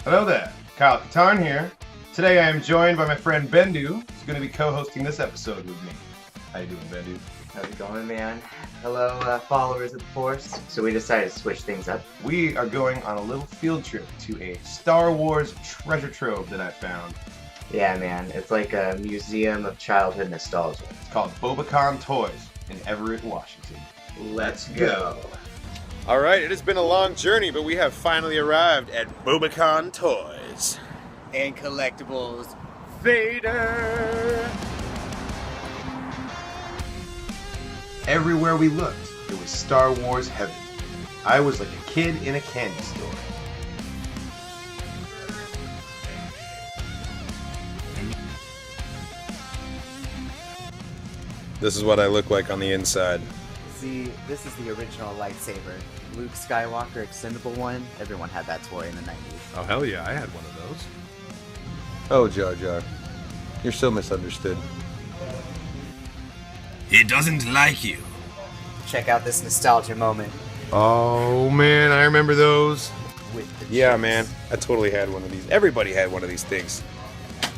Hello there, Kyle Katarn here. Today I am joined by my friend Bendu, who's going to be co-hosting this episode with me. How you doing, Bendu? How's it going, man? Hello, followers of the Force. So we decided to switch things up. We are going on a little field trip to a Star Wars treasure trove that I found. Yeah, man. It's like a museum of childhood nostalgia. It's called Bobakhan Toys in Everett, Washington. Let's go. All right, it has been a long journey, but we have finally arrived at Bobakhan Toys and Collectibles. Vader! Everywhere we looked, it was Star Wars heaven. I was like a kid in a candy store. This is what I look like on the inside. See, this is the original lightsaber. Luke Skywalker extendable one. Everyone had that toy in the 90s. Oh, hell yeah, I had one of those. Oh, Jar Jar. You're so misunderstood. He doesn't like you. Check out this nostalgia moment Oh, man, I remember those. with the Yeah, chips. man, I totally had one of these. Everybody had one of these things.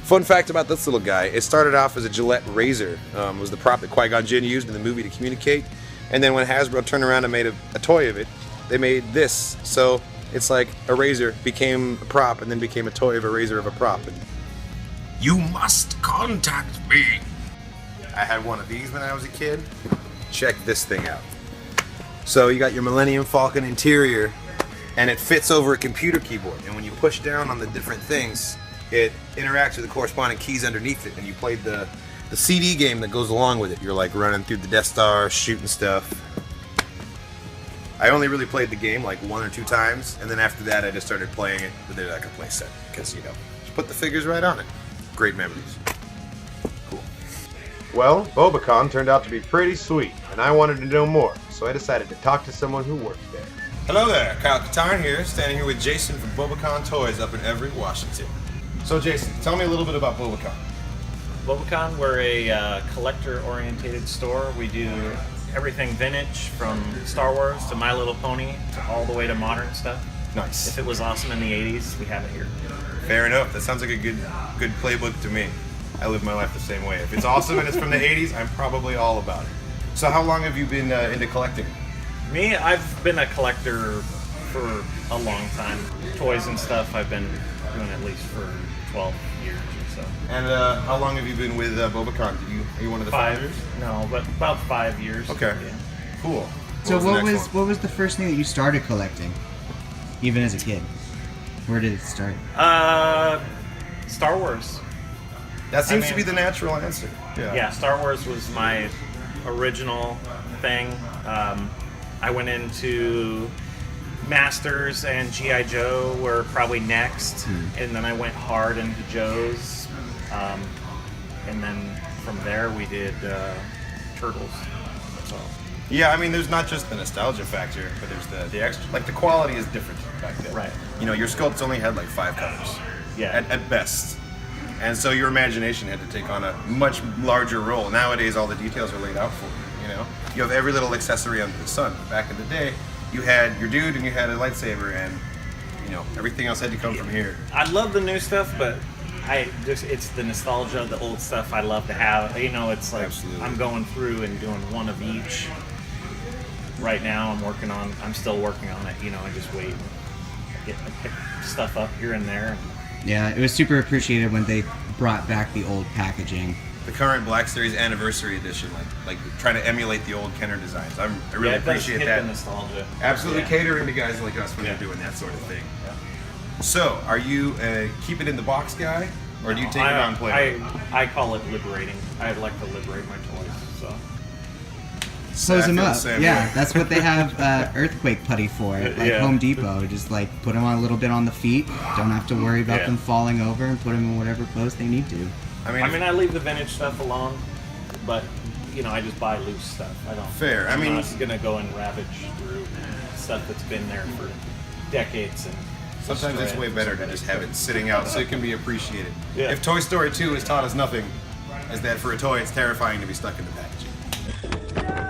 Fun fact about this little guy, it started off as a Gillette razor. It was the prop that Qui-Gon Jinn used in the movie to communicate. And then when Hasbro turned around and made a toy of it, they made this. So it's like a razor became a prop and then became a toy of a razor of a prop. And You must contact me. I had one of these when I was a kid. Check this thing out. So you got your Millennium Falcon interior, and it fits over a computer keyboard. And when you push down on the different things, it interacts with the corresponding keys underneath it. And you played the CD game that goes along with it. You're like running through the Death Star, shooting stuff. I only really played the game like 1 or 2 times, and then after that I just started playing it with it like a play set. Because, you know, just put the figures right on it. Great memories. Cool. Well, Bobakhan turned out to be pretty sweet, and I wanted to know more, so I decided to talk to someone who worked there. Hello there, Kyle Katarn here, standing here with Jason from Bobakhan Toys up in Everett, Washington. So Jason, tell me a little bit about Bobakhan. Bobakhan, we're a collector-oriented store. We do everything vintage, from Star Wars to My Little Pony to all the way to modern stuff. Nice. If it was awesome in the 80s, we have it here. Fair enough. That sounds like a good playbook to me. I live my life the same way. If it's awesome and it's from the 80s, I'm probably all about it. So how long have you been into collecting? Me, I've been a collector for a long time. Toys and stuff I've been doing at least for 12 years or so. And how long have you been with Bobakhan? Are you one of the founders? No, but about 5 years. Okay. Yeah. Cool. So was the what next one? what was the first thing that you started collecting, even as a kid? Where did it start? Star Wars. That seems to mean- be the natural answer. Yeah, Star Wars was my original thing. I went into Masters and G.I. Joe were probably next, and then I went hard into Joe's, and then from there we did Turtles. So Yeah, I mean, there's not just the nostalgia factor, but there's the extra. Like, the quality is different back then. Right. You know, your sculpts only had like 5 colors. Yeah. At best. And so your imagination had to take on a much larger role. Nowadays, all the details are laid out for you, you know? You have every little accessory under the sun. Back in the day, you had your dude and you had a lightsaber, and, you know, everything else had to come from here. I love the new stuff, but it's the nostalgia of the old stuff I love to have. You know, it's like Absolutely. I'm going through and doing one of each. Right now, I'm still working on it. You know, I just wait, I pick stuff up here and there. Yeah, it was super appreciated when they brought back the old packaging. The current Black Series Anniversary Edition, like trying to emulate the old Kenner designs. I really Yeah, it does appreciate hit that. the nostalgia. Absolutely Yeah. catering to guys like us when Yeah. they're doing that sort of thing. Yeah. So, are you a keep it in the box guy, or do you take it on play? I call it liberating. I like to liberate my toys. So Close them I feel the up. same Yeah, way. that's what they have earthquake putty for, like Yeah. Home Depot. Just like put them on a little bit on the feet. Don't have to worry about Yeah. them falling over, and put them in whatever pose they need to. I mean, I leave the vintage stuff alone, but you know, I just buy loose stuff. I don't. Fair. I I'm mean- not gonna go and ravage through stuff that's been there for decades and. sometimes it's way better to just have it sitting out so it can be appreciated. Yeah. If Toy Story 2 has taught us nothing, is that for a toy, it's terrifying to be stuck in the packaging.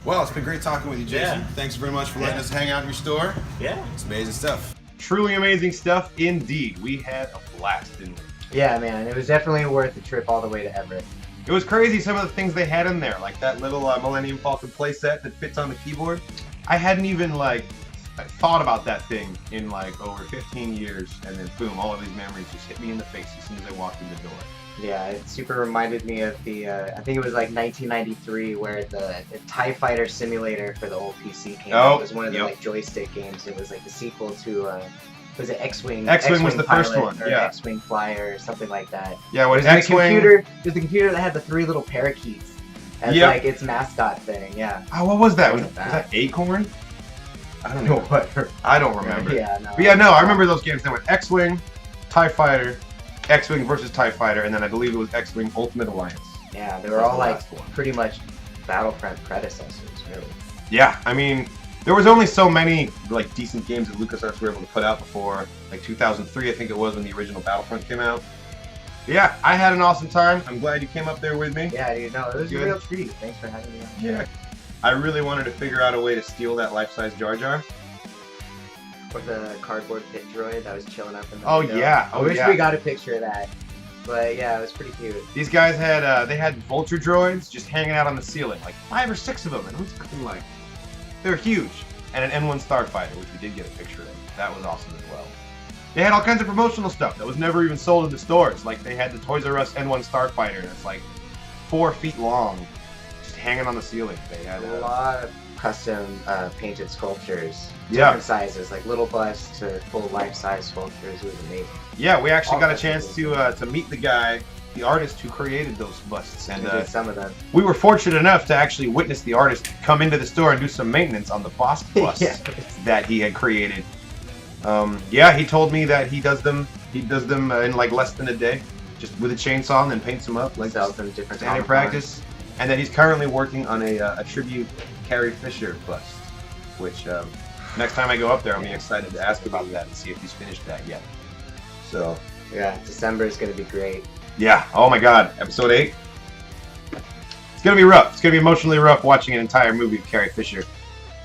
Well, it's been great talking with you, Jason. Yeah. Thanks very much for letting Yeah. us hang out in your store. Yeah. It's amazing stuff. Truly amazing stuff indeed. We had a blast, didn't we? Yeah, man, it was definitely worth the trip all the way to Everett. It was crazy some of the things they had in there, like that little Millennium Falcon playset that fits on the keyboard. I hadn't even like thought about that thing in like over 15 years, and then boom, all of these memories just hit me in the face as soon as I walked in the door. Yeah, it super reminded me of the, I think it was like 1993 where the TIE Fighter simulator for the old PC came out. It was one of the like joystick games. It was like the sequel to, was it X-Wing? X-Wing was the first Pilot one, or yeah. X-Wing Flyer or something like that. Yeah, what It was X-Wing? it was the computer that had the 3 little parakeets as Yep. like its mascot thing, yeah. Oh, what was that? Was Wasn't bad. that Acorn? I don't No, know. what? I don't remember. Yeah, no. But yeah, no, I remember those games. They went X-Wing, TIE Fighter, X-Wing versus TIE Fighter, and then I believe it was X-Wing Ultimate Alliance. Yeah, they were That's all the like last one. pretty much Battlefront predecessors, really. Yeah, I mean, there was only so many like decent games that LucasArts were able to put out before, like 2003, I think it was when the original Battlefront came out. But yeah, I had an awesome time. I'm glad you came up there with me. Yeah, dude, no, it was Good. a real treat. Thanks for having me on. Yeah. I really wanted to figure out a way to steal that life-size Jar Jar. Or the cardboard pit droid that was chilling up in the Oh, window. yeah. I Oh, wish yeah. we got a picture of that. But yeah, it was pretty cute. These guys had they had vulture droids just hanging out on the ceiling, like 5 or 6 of them, and it was fucking like they're huge. And an N1 Starfighter, which we did get a picture of. That was awesome as well. They had all kinds of promotional stuff that was never even sold in the stores. Like they had the Toys R Us N1 Starfighter that's like 4 feet long, just hanging on the ceiling. They had A lot of custom painted sculptures, Yeah. different sizes, like little bust to full life-size sculptures. It was amazing. yeah, we actually all got a kinds of chance to meet the guy, the artist who created those busts, and We did some of them. we were fortunate enough to actually witness the artist come into the store and do some maintenance on the boss bust Yeah. that he had created. Yeah, he told me that he does them in like less than a day, just with a chainsaw, and then paints them up like Sells them different standard Comic-Cons. practice. And that he's currently working on a tribute Carrie Fisher bust, which next time I go up there, I'll be excited to ask about that and see if he's finished that yet. So Yeah, December is going to be great. yeah, oh my God, episode 8. It's gonna be rough. It's gonna be emotionally rough watching an entire movie of Carrie Fisher,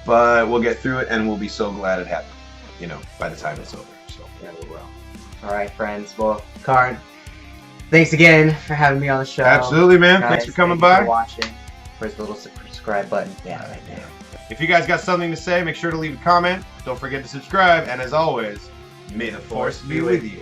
but we'll get through it, and we'll be so glad it happened. You know, by the time it's over. So Yeah, we will. All right, friends. Well, Katarn, thanks again for having me on the show. absolutely, man. Guys, Thanks for coming thank you by. for watching. Where's the little subscribe button? Yeah, right there. If you guys got something to say, make sure to leave a comment. Don't forget to subscribe, and as always, may the force be with you.